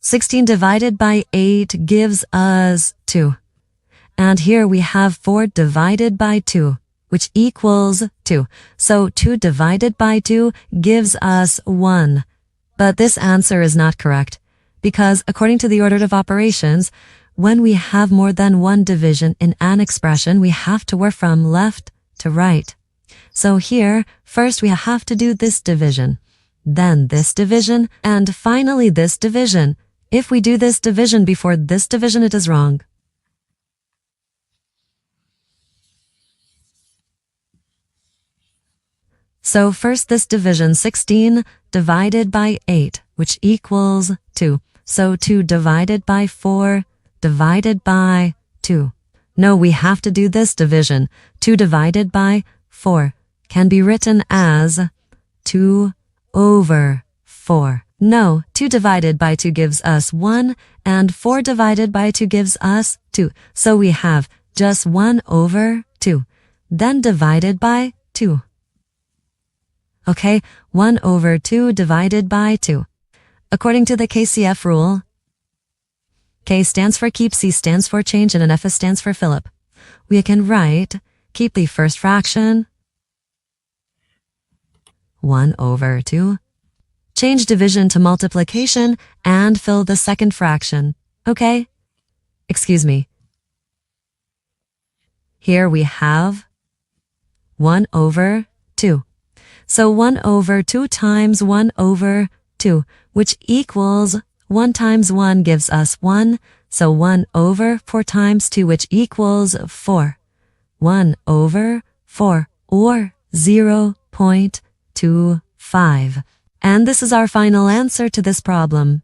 16 divided by 8 gives us 2. And here we have 4 divided by 2, which equals 2. So 2 divided by 2 gives us 1. But this answer is not correct, because according to the order of operations, when we have more than one division in an expression, we have to work from left to right. So here, first we have to do this division, then this division, and finally this division. If we do this division before this division, it is wrong. So first this division, 16 divided by 8, which equals 2. So 2 divided by 4 divided by 2. No, we have to do this division. 2 divided by 4 can be written as 2 over 4. No, 2 divided by 2 gives us 1, and 4 divided by 2 gives us 2. So we have just 1 over 2, then divided by 2. Okay, 1 over 2 divided by 2. According to the KCF rule, K stands for keep, C stands for change, and an F stands for Philip. We can write, keep the first fraction, 1 over 2, change division to multiplication, and fill the second fraction. Okay? Excuse me. Here we have 1 over 2. So 1 over 2 times 1 over 2, which equals 1 times 1 gives us 1. So 1 over 4 times 2, which equals 4. 1 over 4, or 0.25. And this is our final answer to this problem.